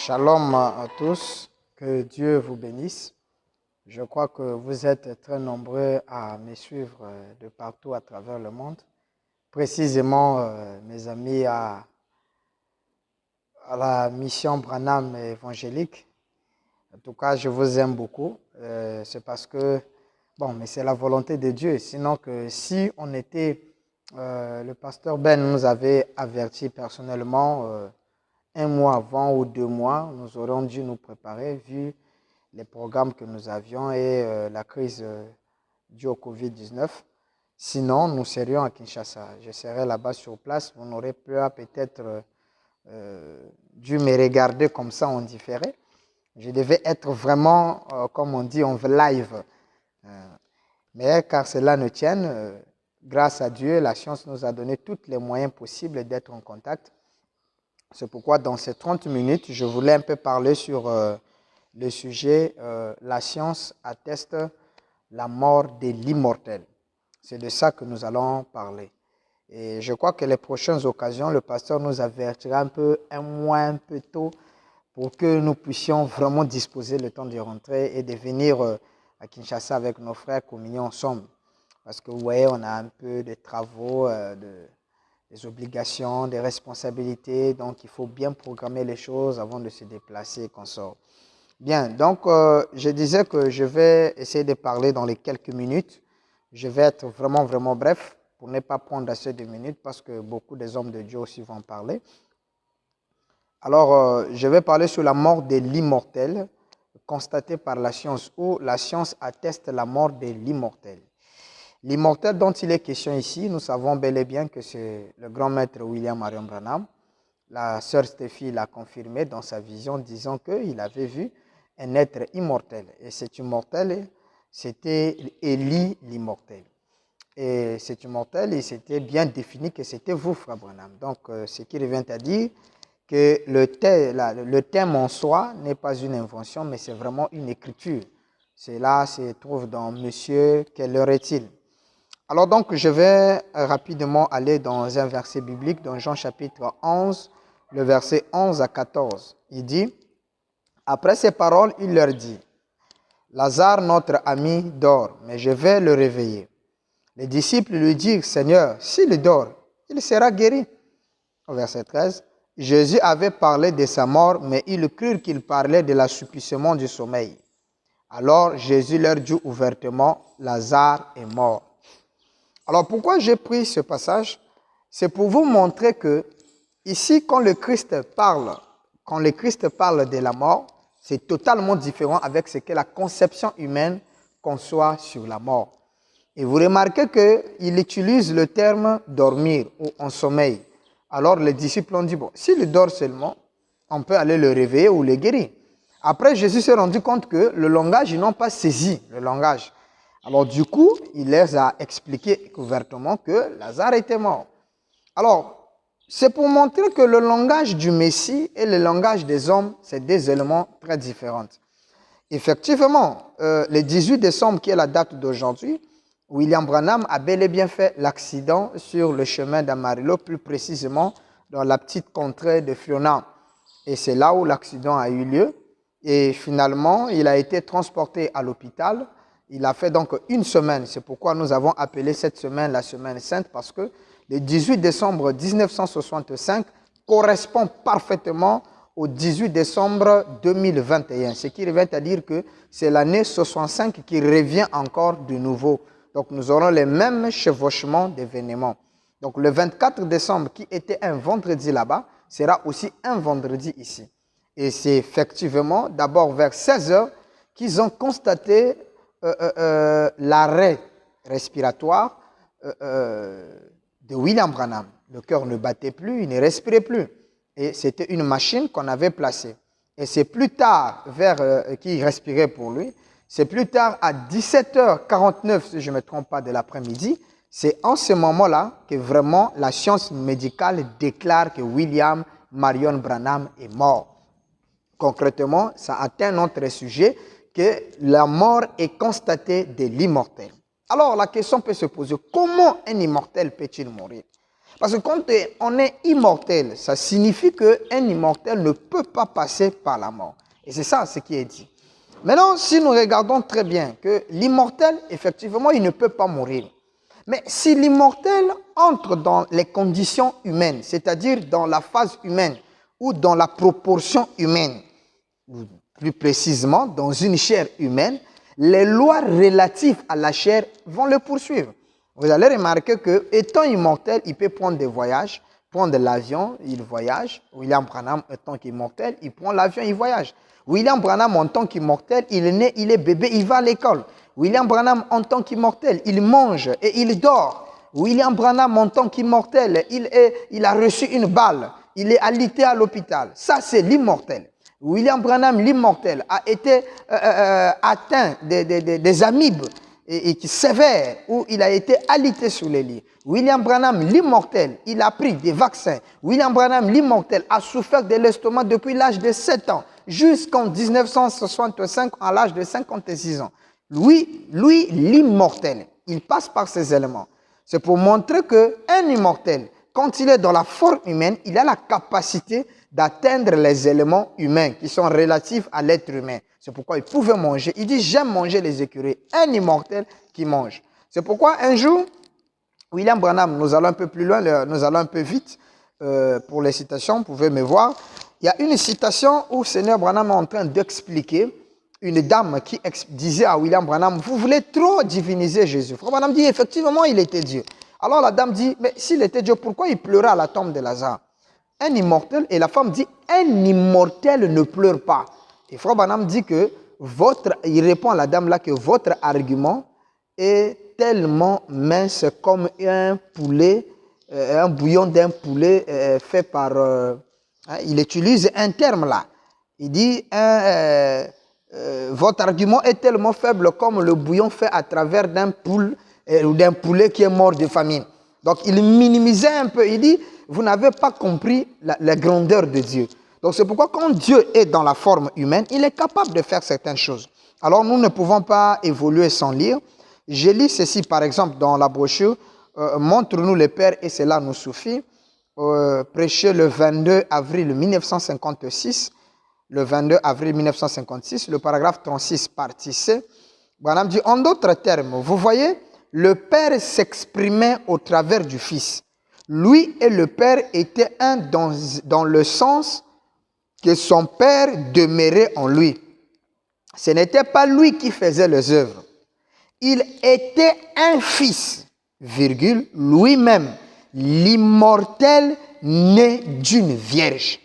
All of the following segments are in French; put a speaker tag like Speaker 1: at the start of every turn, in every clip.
Speaker 1: Shalom à tous, que Dieu vous bénisse. Je crois que vous êtes très nombreux à me suivre de partout à travers le monde. Précisément, mes amis à la mission Branham évangélique. En tout cas, je vous aime beaucoup. C'est parce que, mais c'est la volonté de Dieu. Sinon que si on était, le pasteur Ben nous avait averti personnellement, un mois avant ou 2 mois, nous aurions dû nous préparer vu les programmes que nous avions et la crise due au Covid-19. Sinon, nous serions à Kinshasa. Je serais là-bas sur place. Vous n'aurez pas peut-être dû me regarder comme ça en différé. Je devais être vraiment, comme on dit, en live. Mais car cela ne tienne, grâce à Dieu, la science nous a donné tous les moyens possibles d'être en contact. C'est pourquoi dans ces 30 minutes, je voulais un peu parler sur le sujet « La science atteste la mort de l'immortel ». C'est de ça que nous allons parler. Et je crois que les prochaines occasions, le pasteur nous avertira un mois un peu tôt pour que nous puissions vraiment disposer le temps de rentrer et de venir à Kinshasa avec nos frères communier ensemble. Parce que vous voyez, on a un peu de travaux, des obligations, des responsabilités. Donc, il faut bien programmer les choses avant de se déplacer et qu'on sort. Bien, donc, je disais que je vais essayer de parler dans les quelques minutes. Je vais être vraiment bref pour ne pas prendre assez de minutes parce que beaucoup des hommes de Dieu aussi vont parler. Alors, je vais parler sur la mort de l'immortel constatée par la science ou la science atteste la mort de l'immortel. L'immortel dont il est question ici, nous savons bel et bien que c'est le grand maître William Marion Branham. La sœur Stéphie l'a confirmé dans sa vision, disant qu'il avait vu un être immortel. Et cet immortel, c'était Élie l'immortel. Et cet immortel, il s'était bien défini que c'était vous, frère Branham. Donc, ce qui revient à dire que le thème en soi n'est pas une invention, mais c'est vraiment une écriture. Cela se trouve dans Monsieur, quelle heure est-il? Alors donc, je vais rapidement aller dans un verset biblique, dans Jean chapitre 11, le verset 11 à 14. Il dit, après ces paroles, il leur dit, Lazare, notre ami, dort, mais je vais le réveiller. Les disciples lui dirent, Seigneur, s'il dort, il sera guéri. Au verset 13, Jésus avait parlé de sa mort, mais ils crurent qu'il parlait de l'assouplissement du sommeil. Alors Jésus leur dit ouvertement, Lazare est mort. Alors pourquoi j'ai pris ce passage? C'est pour vous montrer que ici, quand le Christ parle de la mort, c'est totalement différent avec ce que la conception humaine conçoit sur la mort. Et vous remarquez qu'il utilise le terme dormir ou en sommeil. Alors les disciples ont dit, bon, s'il dort seulement, on peut aller le réveiller ou le guérir. Après, Jésus s'est rendu compte que le langage, ils n'ont pas saisi le langage. Alors du coup, il les a expliqué ouvertement que Lazare était mort. Alors, c'est pour montrer que le langage du Messie et le langage des hommes, c'est deux éléments très différents. Effectivement, le 18 décembre, qui est la date d'aujourd'hui, William Branham a bel et bien fait l'accident sur le chemin d'Amarillo, plus précisément dans la petite contrée de Fiona. Et c'est là où l'accident a eu lieu. Et finalement, il a été transporté à l'hôpital. Il a fait donc une semaine. C'est pourquoi nous avons appelé cette semaine la semaine sainte, parce que le 18 décembre 1965 correspond parfaitement au 18 décembre 2021. Ce qui revient à dire que c'est l'année 65 qui revient encore de nouveau. Donc nous aurons les mêmes chevauchements d'événements. Donc le 24 décembre, qui était un vendredi là-bas, sera aussi un vendredi ici. Et c'est effectivement d'abord vers 16 h qu'ils ont constaté l'arrêt respiratoire de William Branham. Le cœur ne battait plus, il ne respirait plus. Et c'était une machine qu'on avait placée. Et c'est plus tard, qui respirait pour lui, c'est plus tard à 17h49, si je ne me trompe pas, de l'après-midi, c'est en ce moment-là que vraiment la science médicale déclare que William Marion Branham est mort. Concrètement, ça atteint notre sujet que la mort est constatée de l'immortel. Alors la question peut se poser, comment un immortel peut-il mourir? Parce que quand on est immortel, ça signifie qu'un immortel ne peut pas passer par la mort. Et c'est ça ce qui est dit. Maintenant, si nous regardons très bien que l'immortel, effectivement, il ne peut pas mourir. Mais si l'immortel entre dans les conditions humaines, c'est-à-dire dans la phase humaine ou dans la proportion humaine, ou plus précisément dans une chair humaine, les lois relatives à la chair vont le poursuivre. Vous allez remarquer que, étant immortel, il peut prendre des voyages, prendre l'avion, il voyage. William Branham, en tant qu'immortel, il prend l'avion, il voyage. William Branham, en tant qu'immortel, il est né, il est bébé, il va à l'école. William Branham, en tant qu'immortel, il mange et il dort. William Branham, en tant qu'immortel, il a reçu une balle. Il est alité à l'hôpital. Ça, c'est l'immortel. William Branham, l'immortel, a été atteint des amibes et qui sévères, où il a été alité sur les lits. William Branham, l'immortel, il a pris des vaccins. William Branham, l'immortel, a souffert de l'estomac depuis l'âge de 7 ans, jusqu'en 1965, à l'âge de 56 ans. Lui, l'immortel, il passe par ces éléments. C'est pour montrer qu'un immortel, quand il est dans la forme humaine, il a la capacité d'atteindre les éléments humains qui sont relatifs à l'être humain. C'est pourquoi il pouvait manger. Il dit, j'aime manger les écureuils. Un immortel qui mange. C'est pourquoi un jour, William Branham, nous allons un peu plus loin, nous allons un peu vite pour les citations, vous pouvez me voir. Il y a une citation où Seigneur Branham est en train d'expliquer une dame qui disait à William Branham, vous voulez trop diviniser Jésus. Frère Branham dit, effectivement, il était Dieu. Alors la dame dit, mais s'il était Dieu, pourquoi il pleurait à la tombe de Lazare? Un immortel, et la femme dit, un immortel ne pleure pas. Et Frère Branham dit que il répond à la dame là que votre argument est tellement mince comme un poulet, un bouillon d'un poulet fait par... il utilise un terme là. Il dit, votre argument est tellement faible comme le bouillon fait à travers d'un poulet qui est mort de famine. Donc il minimisait un peu, il dit, vous n'avez pas compris la grandeur de Dieu. Donc c'est pourquoi quand Dieu est dans la forme humaine, il est capable de faire certaines choses. Alors nous ne pouvons pas évoluer sans lire. Je lis ceci par exemple dans la brochure, montre-nous le Père et cela nous suffit, prêché le 22 avril 1956, le 22 avril 1956, le paragraphe 36, partie C. Branham dit, en d'autres termes, vous voyez, le Père s'exprimait au travers du Fils. Lui et le Père étaient un dans le sens que son Père demeurait en lui. Ce n'était pas lui qui faisait les œuvres. Il était un Fils, virgule, lui-même, l'immortel né d'une vierge,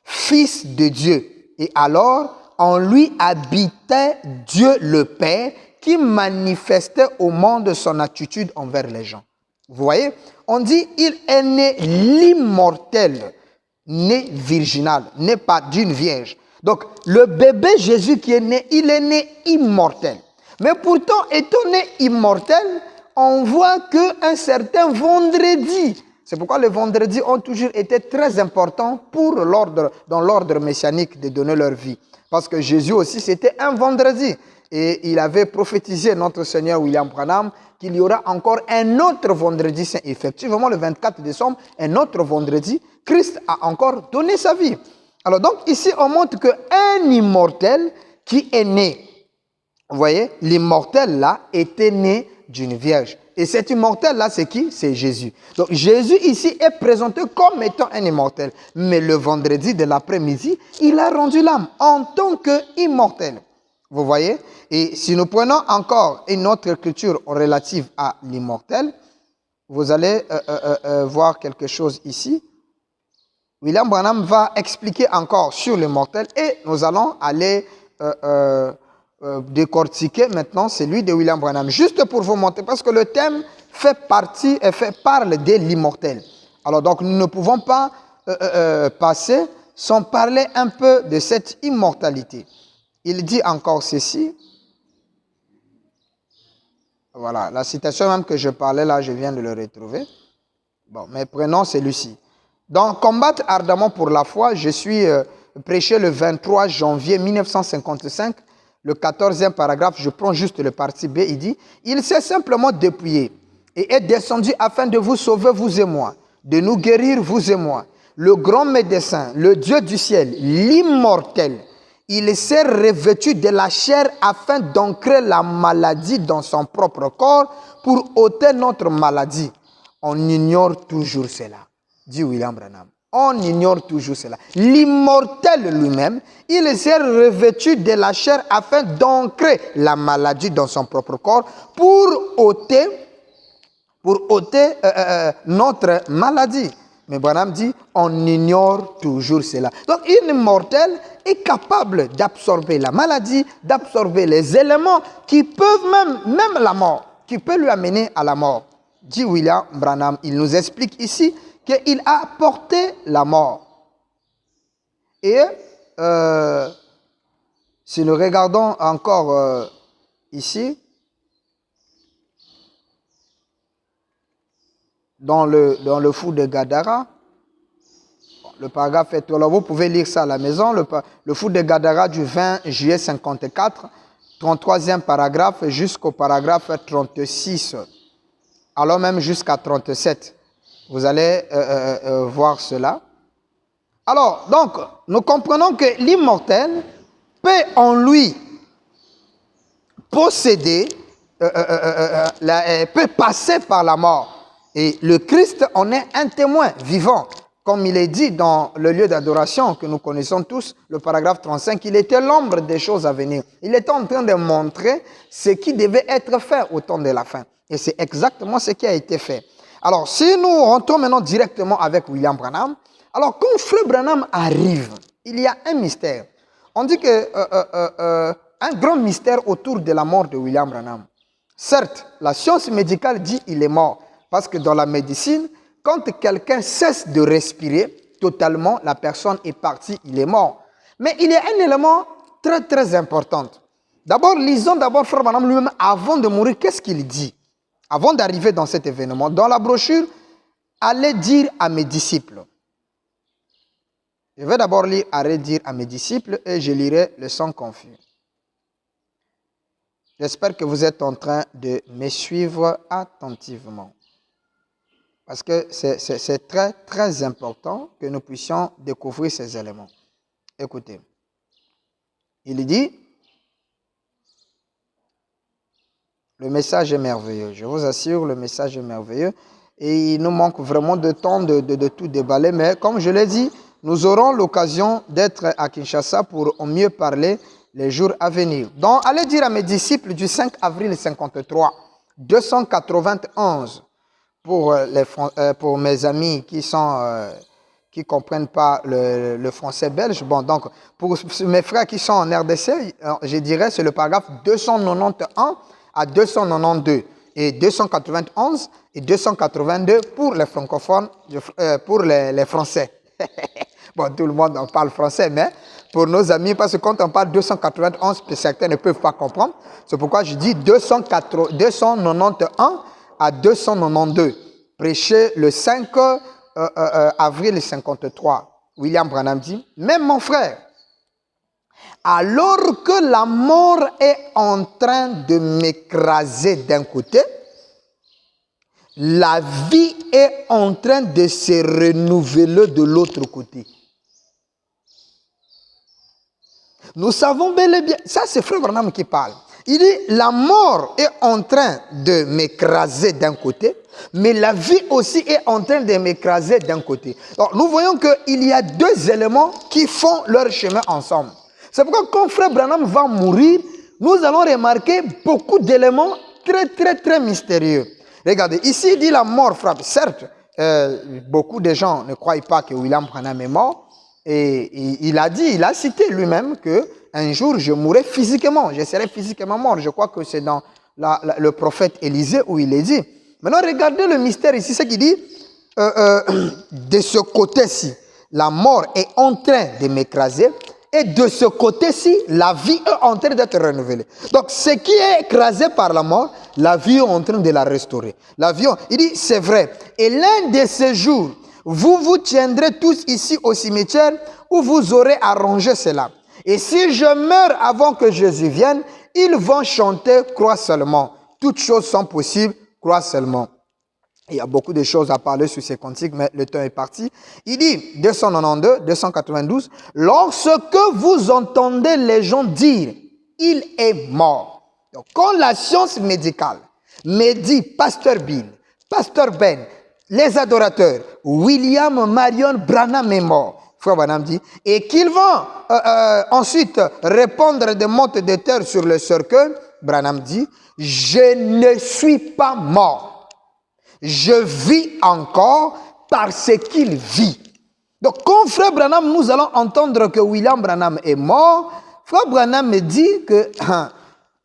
Speaker 1: Fils de Dieu. Et alors, en lui habitait Dieu le Père qui manifestait au monde son attitude envers les gens. Vous voyez, on dit, il est né l'immortel, né virginal, né pas d'une vierge. Donc, le bébé Jésus qui est né, il est né immortel. Mais pourtant, étant né immortel, on voit qu'un certain vendredi, c'est pourquoi les vendredis ont toujours été très importants pour dans l'ordre messianique de donner leur vie. Parce que Jésus aussi, c'était un vendredi. Et il avait prophétisé, notre Seigneur William Branham, qu'il y aura encore un autre vendredi saint. Effectivement, le 24 décembre, un autre vendredi, Christ a encore donné sa vie. Alors donc, ici, on montre qu'un immortel qui est né, vous voyez, l'immortel là était né d'une vierge. Et cet immortel-là, c'est qui? C'est Jésus. Donc Jésus ici est présenté comme étant un immortel. Mais le vendredi de l'après-midi, il a rendu l'âme en tant qu'immortel. Vous voyez? Et si nous prenons encore une autre écriture relative à l'immortel, vous allez voir quelque chose ici. William Branham va expliquer encore sur l'immortel et nous allons aller décortiquer maintenant celui de William Branham. Juste pour vous montrer, parce que le thème parle de l'immortel. Alors donc nous ne pouvons pas passer sans parler un peu de cette immortalité. Il dit encore ceci. Voilà, la citation même que je parlais là, je viens de le retrouver. Bon, mais prenons celui-ci. Dans Combattre ardemment pour la foi, je suis prêché le 23 janvier 1955, le 14e paragraphe, je prends juste le parti B, il dit « Il s'est simplement dépouillé et est descendu afin de vous sauver, vous et moi. de nous guérir, vous et moi. Le grand médecin, le Dieu du ciel, l'immortel, il s'est revêtu de la chair afin d'ancrer la maladie dans son propre corps pour ôter notre maladie. On ignore toujours cela, dit William Branham. On ignore toujours cela. L'immortel lui-même, il s'est revêtu de la chair afin d'ancrer la maladie dans son propre corps pour ôter notre maladie. Mais Branham dit, on ignore toujours cela. Donc, l'immortel est capable d'absorber la maladie, d'absorber les éléments qui peuvent même la mort, qui peut lui amener à la mort. Dit William Branham, il nous explique ici qu'il a porté la mort. Et si nous regardons encore ici, dans le fou de Gadara, le paragraphe est là, vous pouvez lire ça à la maison, le fou de Gadara du 20 juillet 54, 33e paragraphe jusqu'au paragraphe 36, alors même jusqu'à 37. Vous allez voir cela. Alors, donc, nous comprenons que l'immortel peut en lui posséder, peut passer par la mort. Et le Christ en est un témoin vivant. Comme il est dit dans le lieu d'adoration que nous connaissons tous, le paragraphe 35, il était l'ombre des choses à venir. Il était en train de montrer ce qui devait être fait au temps de la fin. Et c'est exactement ce qui a été fait. Alors, si nous rentrons maintenant directement avec William Branham, alors quand Frère Branham arrive, il y a un mystère. On dit que un grand mystère autour de la mort de William Branham. Certes, la science médicale dit qu'il est mort. Parce que dans la médecine, quand quelqu'un cesse de respirer totalement, la personne est partie, il est mort. Mais il y a un élément très très important. D'abord, lisons d'abord Frère Branham lui-même avant de mourir, qu'est-ce qu'il dit? Avant d'arriver dans cet événement, dans la brochure, allez dire à mes disciples. Je vais d'abord lire allez dire à mes disciples et je lirai le sans confus. J'espère que vous êtes en train de me suivre attentivement. Parce que c'est très, très important que nous puissions découvrir ces éléments. Écoutez. Il dit, le message est merveilleux. Je vous assure, le message est merveilleux. Et il nous manque vraiment de temps de tout déballer. Mais comme je l'ai dit, nous aurons l'occasion d'être à Kinshasa pour au mieux parler les jours à venir. Donc, allez dire à mes disciples du 5 avril 53, 291. Pour mes amis qui comprennent pas le français belge. Bon, donc, pour mes frères qui sont en RDC, je dirais c'est le paragraphe 291 à 292 et 291 et 282 pour les francophones, pour les Français. Bon, tout le monde en parle français, mais pour nos amis, parce que quand on parle 291, certains ne peuvent pas comprendre. C'est pourquoi je dis 291 à 292, prêché le 5 avril 53. William Branham dit, même mon frère, alors que la mort est en train de m'écraser d'un côté, la vie est en train de se renouveler de l'autre côté. Nous savons bel et bien, ça c'est Frère Branham qui parle. Il dit, la mort est en train de m'écraser d'un côté, mais la vie aussi est en train de m'écraser d'un côté. Alors, nous voyons qu'il y a deux éléments qui font leur chemin ensemble. C'est pourquoi quand Frère Branham va mourir, nous allons remarquer beaucoup d'éléments très, très, très mystérieux. Regardez, ici il dit la mort frappe. Certes, beaucoup de gens ne croient pas que William Branham est mort. Et il a cité lui-même que un jour je mourrai physiquement, je serai physiquement mort. Je crois que c'est dans le prophète Élisée où il est dit. Maintenant, regardez le mystère ici, c'est qu'il dit, de ce côté-ci, la mort est en train de m'écraser, et de ce côté-ci, la vie est en train d'être renouvelée. Donc, ce qui est écrasé par la mort, la vie est en train de la restaurer. Il dit, c'est vrai. Et l'un de ces jours, vous vous tiendrez tous ici au cimetière où vous aurez arrangé cela. Et si je meurs avant que Jésus vienne, ils vont chanter « Crois seulement ». Toutes choses sont possibles, crois seulement. Il y a beaucoup de choses à parler sur ces cantiques, mais le temps est parti. Il dit, 292, 292, « Lorsque vous entendez les gens dire, il est mort. » Donc, quand la science médicale me dit, Pasteur Bill, Pasteur Ben, les adorateurs, William Marion Branham est mort, Frère Branham dit, et qu'ils vont ensuite répandre des mottes de terre sur le cercueil, Branham dit, je ne suis pas mort. Je vis encore parce qu'il vit. Donc, quand Frère Branham, nous allons entendre que William Branham est mort, Frère Branham me dit que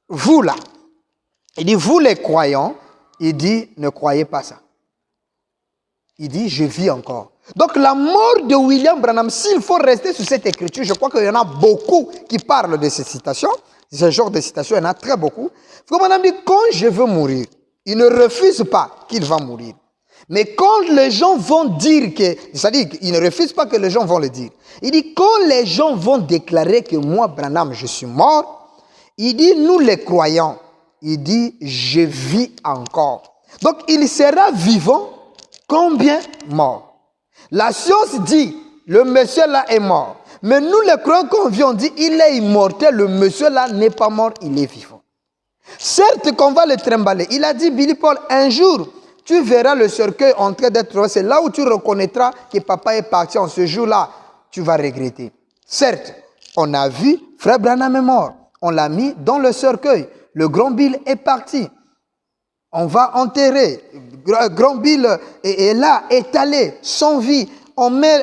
Speaker 1: vous là, il dit, vous les croyants, il dit, ne croyez pas ça. Il dit, je vis encore. Donc, la mort de William Branham, s'il faut rester sur cette écriture, je crois qu'il y en a beaucoup qui parlent de ces citations. Ce genre de citations, il y en a très beaucoup. Frère Branham dit, quand je veux mourir, il ne refuse pas qu'il va mourir. Mais quand les gens vont dire que... C'est-à-dire qu'il ne refuse pas que les gens vont le dire. Il dit, quand les gens vont déclarer que moi, Branham, je suis mort, il dit, nous les croyants, il dit, je vis encore. Donc, il sera vivant, combien mort? La science dit, le monsieur là est mort. Mais nous les croyants, quand on vient, on dit, il est immortel, le monsieur là n'est pas mort, il est vivant. Certes qu'on va le trimballer. Il a dit, Billy Paul, un jour, tu verras le cercueil en train d'être... C'est là où tu reconnaîtras que papa est parti en ce jour-là. Tu vas regretter. Certes, on a vu, Frère Branham est mort. On l'a mis dans le cercueil. Le grand Bill est parti. On va enterrer. Grand Bill est là, étalé, sans vie. On met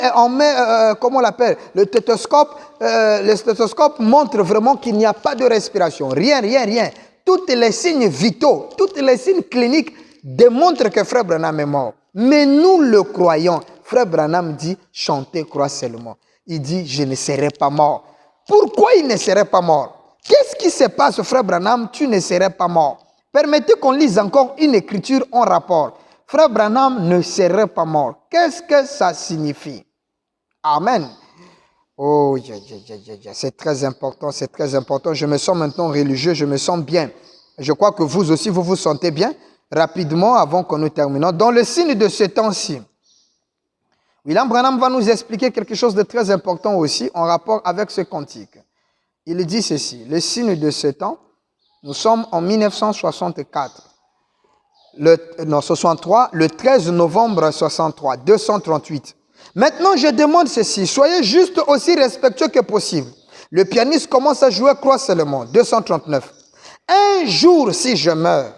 Speaker 1: comment on l'appelle, le stéthoscope. Le stéthoscope montre vraiment qu'il n'y a pas de respiration. Rien. Tous les signes vitaux, tous les signes cliniques démontrent que Frère Branham est mort. Mais nous le croyons. Frère Branham dit, chantez, croix seulement. Il dit, je ne serai pas mort. Pourquoi il ne serait pas mort? Qu'est-ce qui se passe, Frère Branham? Tu ne serais pas mort. Permettez qu'on lise encore une écriture en rapport. Frère Branham ne serait pas mort. Qu'est-ce que ça signifie? Amen. Oh, c'est très important, c'est très important. Je me sens maintenant religieux, je me sens bien. Je crois que vous aussi, vous vous sentez bien. Rapidement, avant que nous terminons, dans le signe de ce temps-ci, William Branham va nous expliquer quelque chose de très important aussi en rapport avec ce cantique. Il dit ceci, le signe de ce temps, nous sommes en 1964. 63, le 13 novembre 63, 238. Maintenant, je demande ceci, soyez juste aussi respectueux que possible. Le pianiste commence à jouer croix seulement, 239. Un jour, si je meurs,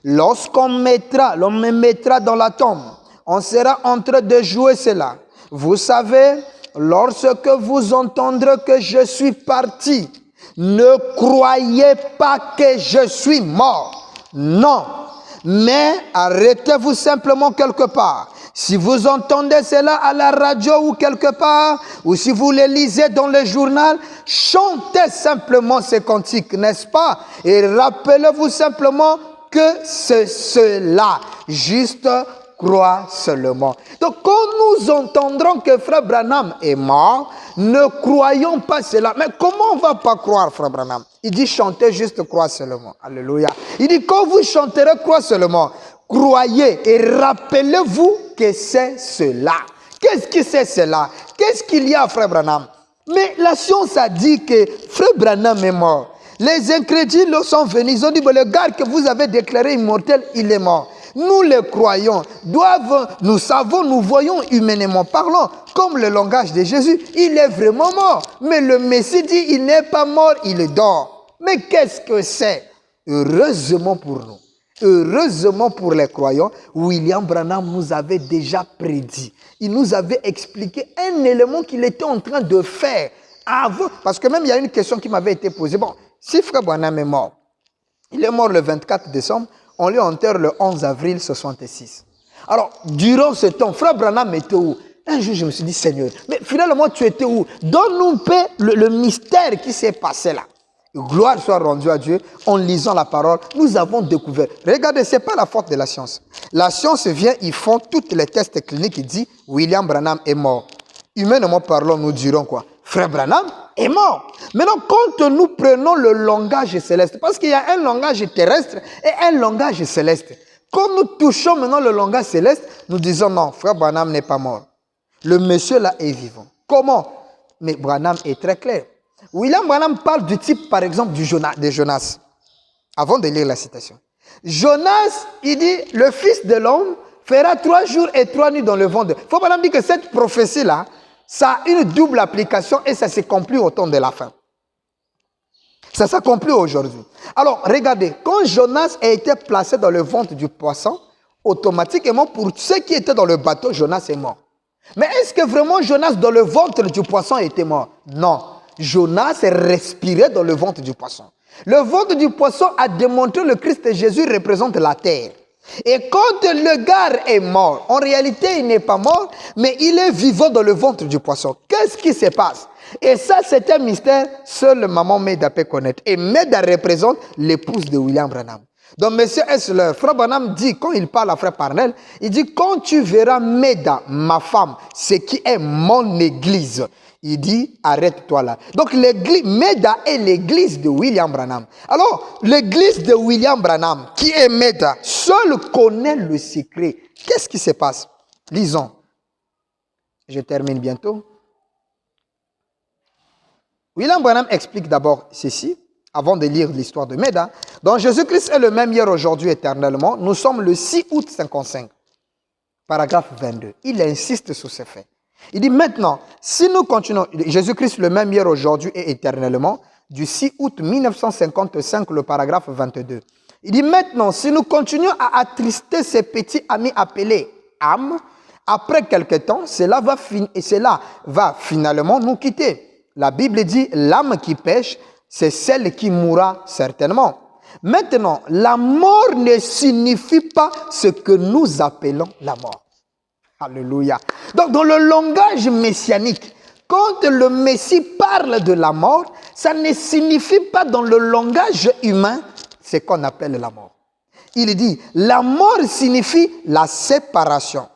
Speaker 1: lorsqu'on me mettra dans la tombe, on sera en train de jouer cela. Vous savez, lorsque vous entendrez que je suis parti, ne croyez pas que je suis mort. Non, mais arrêtez-vous simplement quelque part. Si vous entendez cela à la radio ou quelque part, ou si vous le lisez dans le journal, chantez simplement ces cantiques, n'est-ce pas? Et rappelez-vous simplement que c'est cela, juste croire seulement. Donc quand nous entendrons que Frère Branham est mort, ne croyons pas cela. Mais comment on ne va pas croire Frère Branham? Il dit chantez juste croire seulement. Alléluia. Il dit quand vous chanterez croire seulement, croyez et rappelez-vous que c'est cela. Qu'est-ce que c'est cela? Qu'est-ce qu'il y a Frère Branham? Mais la science a dit que Frère Branham est mort. Les incrédules sont venus, ils ont dit, le gars que vous avez déclaré immortel, il est mort. Nous les croyons, nous savons, nous voyons humainement parlant, comme le langage de Jésus, il est vraiment mort. Mais le Messie dit, il n'est pas mort, il dort. Mais qu'est-ce que c'est? Heureusement pour nous, heureusement pour les croyants, William Branham nous avait déjà prédit. Il nous avait expliqué un élément qu'il était en train de faire avant. Parce que même il y a une question qui m'avait été posée. Bon, si Frère Branham est mort, il est mort le 24 décembre, on lui enterre le 11 avril 66. Alors, durant ce temps, Frère Branham était où? Un jour, je me suis dit, Seigneur, mais finalement, tu étais où? Donne-nous paix le mystère qui s'est passé là. Gloire soit rendue à Dieu. En lisant la parole, nous avons découvert. Regardez, ce n'est pas la faute de la science. La science vient, ils font tous les tests cliniques qui disent William Branham est mort. Humainement parlant, nous dirons quoi? Frère Branham est mort. Maintenant, quand nous prenons le langage céleste, parce qu'il y a un langage terrestre et un langage céleste. Quand nous touchons maintenant le langage céleste, nous disons non, frère Branham n'est pas mort. Le monsieur là est vivant. Comment? Mais Branham est très clair. William Branham parle du type, par exemple, de Jonas. Avant de lire la citation. Jonas, il dit, le Fils de l'homme fera 3 jours et 3 nuits dans le ventre. Frère Branham dit que cette prophétie-là, ça a une double application et ça s'accomplit au temps de la fin. Ça s'accomplit aujourd'hui. Alors, regardez, quand Jonas a été placé dans le ventre du poisson, automatiquement, pour ceux qui étaient dans le bateau, Jonas est mort. Mais est-ce que vraiment Jonas dans le ventre du poisson était mort? Non. Jonas respirait dans le ventre du poisson. Le ventre du poisson a démontré que le Christ Jésus représente la terre. Et quand le gars est mort, en réalité, il n'est pas mort, mais il est vivant dans le ventre du poisson. Qu'est-ce qui se passe? Et ça, c'est un mystère, seule maman Meda peut connaître. Et Meda représente l'épouse de William Branham. Donc, monsieur Essler, frère Branham dit, quand il parle à frère Parnell, il dit, quand tu verras Meda, ma femme, ce qui est mon église, il dit, arrête-toi là. Donc, l'église, Meda est l'église de William Branham. Alors, l'église de William Branham, qui est Meda, seul connaît le secret. Qu'est-ce qui se passe? Lisons. Je termine bientôt. William Branham explique d'abord ceci, avant de lire l'histoire de Meda. Donc, Jésus-Christ est le même hier, aujourd'hui, éternellement. Nous sommes le 6 août 55, paragraphe 22. Il insiste sur ce fait. Il dit maintenant, si nous continuons, Jésus-Christ le même hier, aujourd'hui et éternellement, du 6 août 1955, le paragraphe 22. Il dit maintenant, si nous continuons à attrister ces petits amis appelés âmes, après quelque temps, cela va finalement nous quitter. La Bible dit, l'âme qui pêche, c'est celle qui mourra certainement. Maintenant, la mort ne signifie pas ce que nous appelons la mort. Alléluia. Donc, dans le langage messianique, quand le Messie parle de la mort, ça ne signifie pas dans le langage humain ce qu'on appelle la mort. Il dit, la mort signifie la séparation.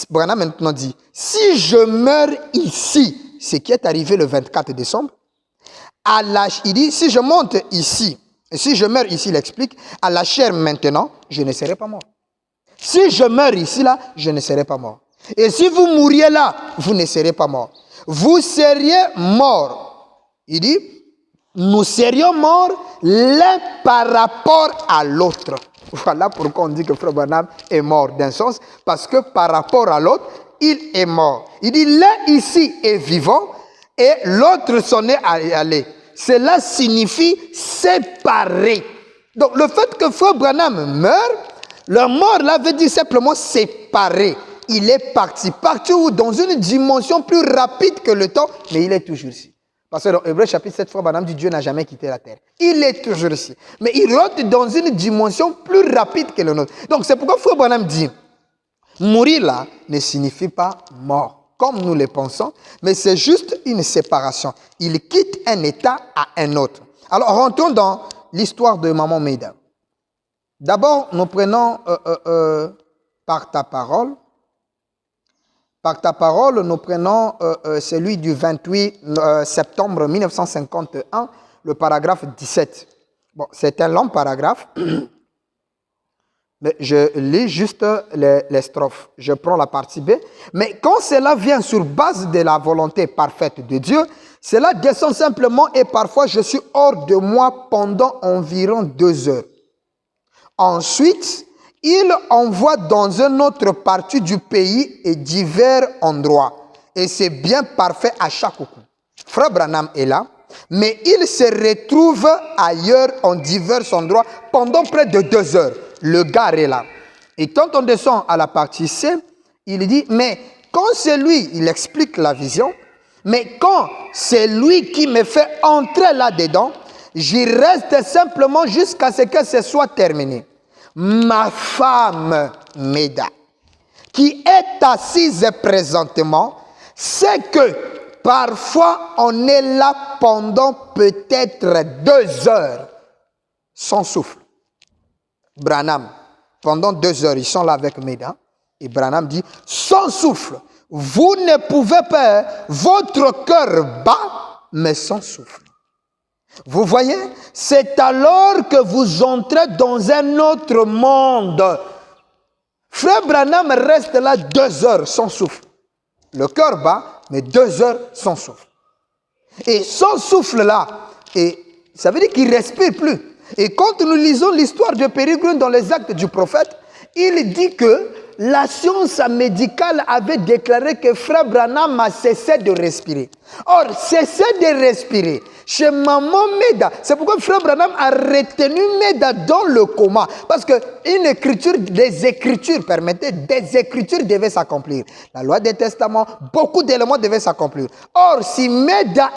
Speaker 1: Branham maintenant dit, si je meurs ici, ce qui est arrivé le 24 décembre, il dit, si je monte ici, et si je meurs ici, il explique, à la chair maintenant, je ne serai pas mort. Si je meurs ici, là, je ne serai pas mort. Et si vous mouriez là, vous ne serez pas mort. Vous seriez mort. Il dit, nous serions morts l'un par rapport à l'autre. Voilà pourquoi on dit que Frère Branham est mort d'un sens, parce que par rapport à l'autre, il est mort. Il dit, l'un ici est vivant et l'autre s'en est allé. Cela signifie séparer. Donc le fait que Frère Branham meurt, le mort là veut dire simplement séparer. Il est parti partout dans une dimension plus rapide que le temps, mais il est toujours ici. Parce que dans Hébreux chapitre 7, Frère Branham dit Dieu n'a jamais quitté la terre. Il est toujours ici. Mais il rentre dans une dimension plus rapide que le nôtre. Donc c'est pourquoi Frère Branham dit, mourir là ne signifie pas mort, comme nous le pensons, mais c'est juste une séparation. Il quitte un état à un autre. Alors rentrons dans l'histoire de Maman Meda. D'abord, nous prenons par ta parole. Par ta parole, nous prenons celui du 28 septembre 1951, le paragraphe 17. Bon, c'est un long paragraphe, mais je lis juste les strophes. Je prends la partie B. Mais quand cela vient sur base de la volonté parfaite de Dieu, cela descend simplement et parfois je suis hors de moi pendant environ 2 heures. Ensuite, il envoie dans une autre partie du pays et divers endroits. Et c'est bien parfait à chaque coup. Frère Branham est là, mais il se retrouve ailleurs en divers endroits pendant près de 2 heures. Le gars est là. Et quand on descend à la partie C, il dit, mais quand c'est lui, il explique la vision, mais quand c'est lui qui me fait entrer là-dedans, j'y reste simplement jusqu'à ce que ce soit terminé. Ma femme Meda, qui est assise présentement, sait que parfois on est là pendant peut-être 2 heures sans souffle. Branham, pendant 2 heures, ils sont là avec Meda. Et Branham dit, sans souffle, vous ne pouvez pas, votre cœur bat, mais sans souffle. Vous voyez, c'est alors que vous entrez dans un autre monde. Frère Branham reste là 2 heures sans souffle. Le cœur bat, mais 2 heures sans souffle. Et sans souffle là, et ça veut dire qu'il ne respire plus. Et quand nous lisons l'histoire de Pérégrine dans les Actes du Prophète, il dit que la science médicale avait déclaré que Frère Branham a cessé de respirer. Or, cesser de respirer chez maman Meda, c'est pourquoi Frère Branham a retenu Meda dans le coma. Parce que des écritures permettaient, des écritures devaient s'accomplir. La loi des testaments, beaucoup d'éléments devaient s'accomplir. Or, si Meda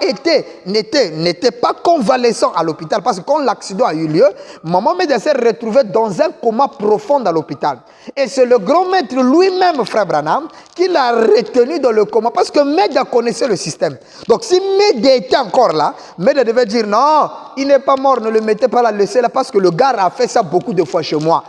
Speaker 1: n'était pas convalescent à l'hôpital, parce que quand l'accident a eu lieu, maman Meda s'est retrouvée dans un coma profond à l'hôpital. Et c'est le grand maître lui-même, Frère Branham, qui l'a retenu dans le coma, parce que Meda connaissait le système. Donc si Meda était encore là, Meda devait dire non, il n'est pas mort, ne le mettez pas là, laissez là, parce que le gars a fait ça beaucoup de fois chez moi.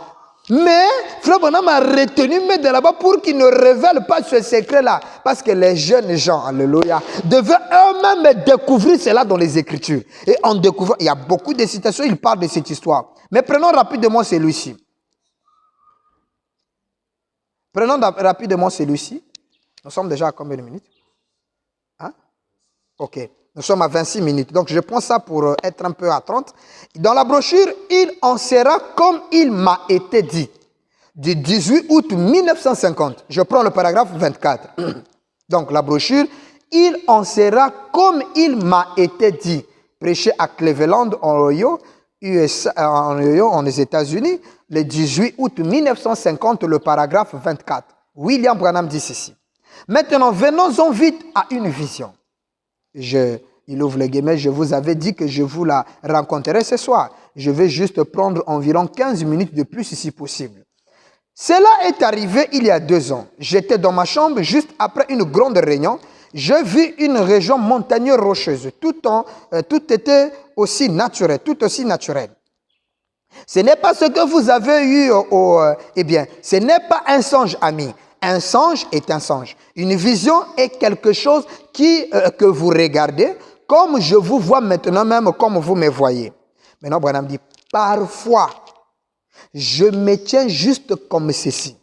Speaker 1: Mais Frère Branham a retenu Meda là-bas pour qu'il ne révèle pas ce secret-là. Parce que les jeunes gens, alléluia, devaient eux-mêmes découvrir cela dans les Écritures. Et en découvrant, il y a beaucoup de citations, il parle de cette histoire. Mais prenons rapidement celui-ci. Prenons rapidement celui-ci. Nous sommes déjà à combien de minutes? Hein? Ok. Nous sommes à 26 minutes. Donc, je prends ça pour être un peu à 30. Dans la brochure, il en sera comme il m'a été dit. Du 18 août 1950. Je prends le paragraphe 24. Donc, la brochure, il en sera comme il m'a été dit. Prêché à Cleveland, en Ohio, en États-Unis, le 18 août 1950, le paragraphe 24. William Branham dit ceci. Maintenant, venons-en vite à une vision. Il ouvre les guillemets, je vous avais dit que je vous la rencontrerai ce soir. Je vais juste prendre environ 15 minutes de plus si possible. Cela est arrivé il y a 2 ans. J'étais dans ma chambre juste après une grande réunion. Je vis une région montagneuse rocheuse. Tout était aussi naturel, tout aussi naturel. Ce n'est pas ce que vous avez eu eh bien, ce n'est pas un songe, ami. Un songe est un songe. Une vision est quelque chose que vous regardez comme je vous vois maintenant, même comme vous me voyez. Maintenant, Branham dit, parfois, je me tiens juste comme ceci.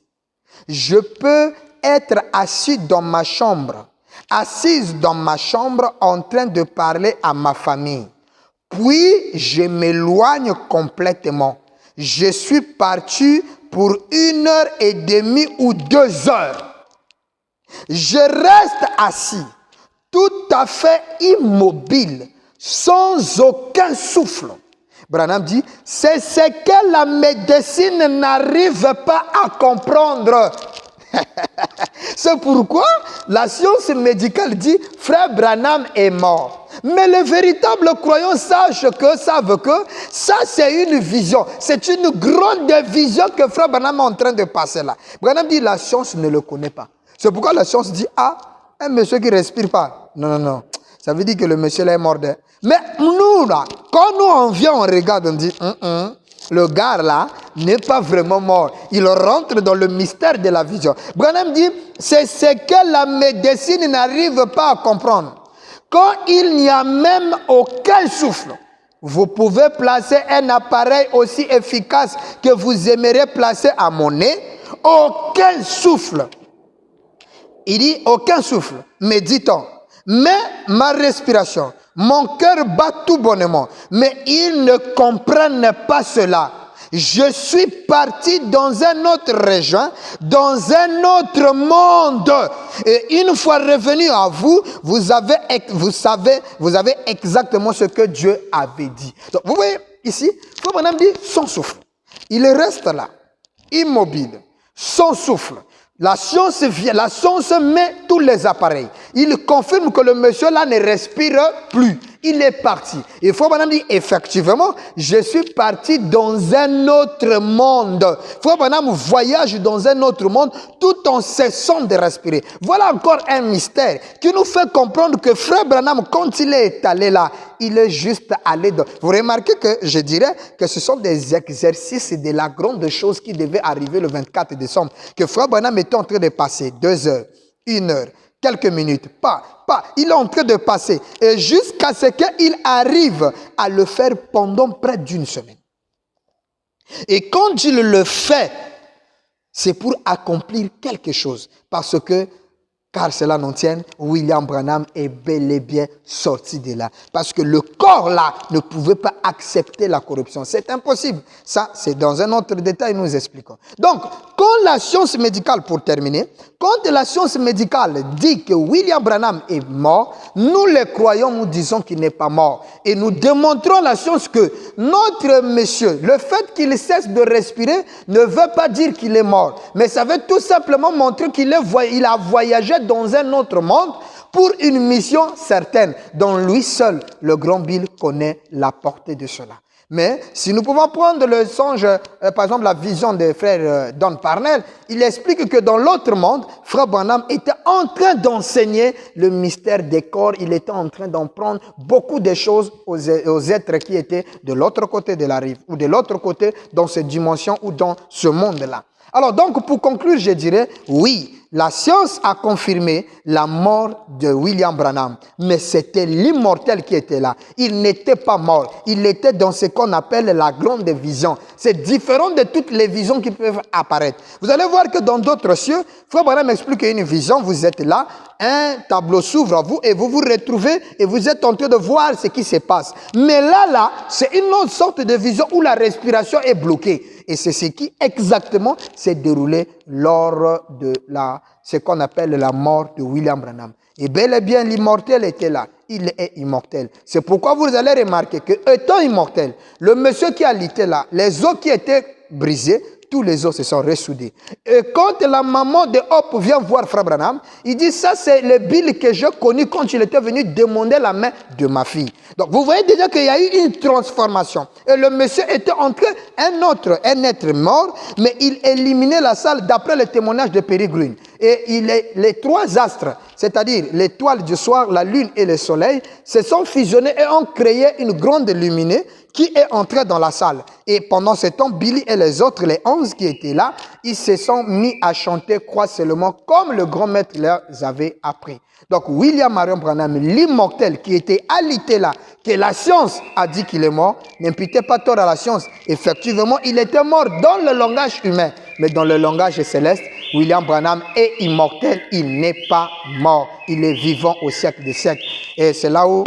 Speaker 1: Je peux être assise dans ma chambre en train de parler à ma famille. Puis, je m'éloigne complètement. Je suis parti pour 1h30 ou 2 heures. Je reste assis, tout à fait immobile, sans aucun souffle. Branham dit, c'est ce que la médecine n'arrive pas à comprendre. C'est pourquoi la science médicale dit, Frère Branham est mort. Mais les véritables croyants savent que ça c'est une vision. C'est une grande vision que Frère Branham est en train de passer là. Branham dit, la science ne le connaît pas. C'est pourquoi la science dit, un monsieur qui ne respire pas. Non. Ça veut dire que le monsieur là est mort. Mais nous là, quand nous on vient, on regarde, on dit, le gars là n'est pas vraiment mort. Il rentre dans le mystère de la vision. Branham dit, c'est ce que la médecine n'arrive pas à comprendre. Quand il n'y a même aucun souffle, vous pouvez placer un appareil aussi efficace que vous aimeriez placer à mon nez. Aucun souffle. Il dit aucun souffle. Mais dit-on, mais ma respiration, mon cœur bat tout bonnement. Mais ils ne comprennent pas cela. Je suis parti dans un autre région, dans un autre monde. Et une fois revenu à vous, vous avez exactement ce que Dieu avait dit. Donc, vous voyez ici, Frère Branham dit sans souffle. Il reste là, immobile, sans souffle. La science met tous les appareils. Il confirme que le monsieur là ne respire plus. Il est parti. Et Frère Branham dit, effectivement, je suis parti dans un autre monde. Frère Branham voyage dans un autre monde tout en cessant de respirer. Voilà encore un mystère qui nous fait comprendre que Frère Branham, quand il est allé là, il est juste allé dans... Vous remarquez que je dirais que ce sont des exercices de la grande chose qui devait arriver le 24 décembre. Que Frère Branham était en train de passer 2 heures, 1 heure, quelques minutes, il est en train de passer. Et jusqu'à ce qu'il arrive à le faire pendant près d'1 semaine. Et quand il le fait, c'est pour accomplir quelque chose. Parce que, car cela n'en tienne, William Branham est bel et bien sorti de là. Parce que le corps là ne pouvait pas accepter la corruption. C'est impossible. Ça, c'est dans un autre détail, nous expliquons. Donc, quand la science médicale, pour terminer, quand la science médicale dit que William Branham est mort, nous les croyons, nous disons qu'il n'est pas mort. Et nous démontrons la science que notre monsieur, le fait qu'il cesse de respirer ne veut pas dire qu'il est mort. Mais ça veut tout simplement montrer qu'il a voyagé dans un autre monde pour une mission certaine, dont lui seul, le grand Bill, connaît la portée de cela. Mais si nous pouvons prendre le songe, par exemple la vision des frères Don Parnell, il explique que dans l'autre monde, frère Branham était en train d'enseigner le mystère des corps. Il était en train d'en prendre beaucoup de choses aux êtres qui étaient de l'autre côté de la rive, ou de l'autre côté dans cette dimension ou dans ce monde-là. Alors donc, pour conclure, je dirais, oui, la science a confirmé la mort de William Branham, mais c'était l'immortel qui était là. Il n'était pas mort, il était dans ce qu'on appelle la grande vision. C'est différent de toutes les visions qui peuvent apparaître. Vous allez voir que dans d'autres cieux, frère Branham explique une vision, vous êtes là, un tableau s'ouvre à vous et vous vous retrouvez et vous êtes en train de voir ce qui se passe. Mais là, c'est une autre sorte de vision où la respiration est bloquée. Et c'est ce qui exactement s'est déroulé lors de ce qu'on appelle la mort de William Branham. Et bel et bien, l'immortel était là. Il est immortel. C'est pourquoi vous allez remarquer que, étant immortel, le monsieur qui a lité là, les os qui étaient brisés, tous les os se sont ressoudés. Et quand la maman de Hope vient voir Frère Branham, il dit, ça c'est le Bill que j'ai connu quand il était venu demander la main de ma fille. Donc vous voyez déjà qu'il y a eu une transformation. Et le monsieur était entre un être mort, mais il éliminait la salle d'après le témoignage de Peregrine. Et les trois astres, c'est-à-dire l'étoile du soir, la lune et le soleil, se sont fusionnés et ont créé une grande luminée qui est entrée dans la salle. Et pendant ce temps, Billy et les autres, les 11 qui étaient là, ils se sont mis à chanter Croix seulement comme le grand maître leur avait appris. Donc William Marion Branham, l'immortel qui était alité là, que la science a dit qu'il est mort, n'imputez pas tort à la science. Effectivement, il était mort dans le langage humain, mais dans le langage céleste, William Branham est immortel, il n'est pas mort, il est vivant au siècle des siècles. Et c'est là où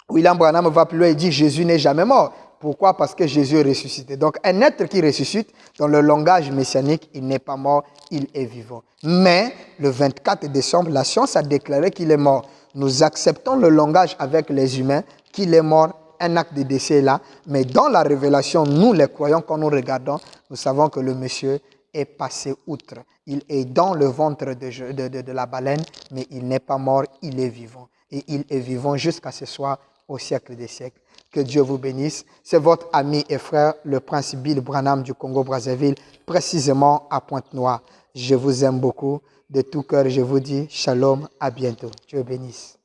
Speaker 1: William Branham va plus loin et dit Jésus n'est jamais mort. Pourquoi? Parce que Jésus est ressuscité. Donc un être qui ressuscite, dans le langage messianique, il n'est pas mort, il est vivant. Mais le 24 décembre, la science a déclaré qu'il est mort. Nous acceptons le langage avec les humains, qu'il est mort, un acte de décès là. Mais dans la révélation, nous les croyants, quand nous regardons, nous savons que le monsieur est passé outre. Il est dans le ventre de la baleine, mais il n'est pas mort, il est vivant. Et il est vivant jusqu'à ce soir, au siècle des siècles. Que Dieu vous bénisse. C'est votre ami et frère, le prince Bill Branham du Congo-Brazzaville, précisément à Pointe-Noire. Je vous aime beaucoup. De tout cœur, je vous dis shalom, à bientôt. Dieu bénisse.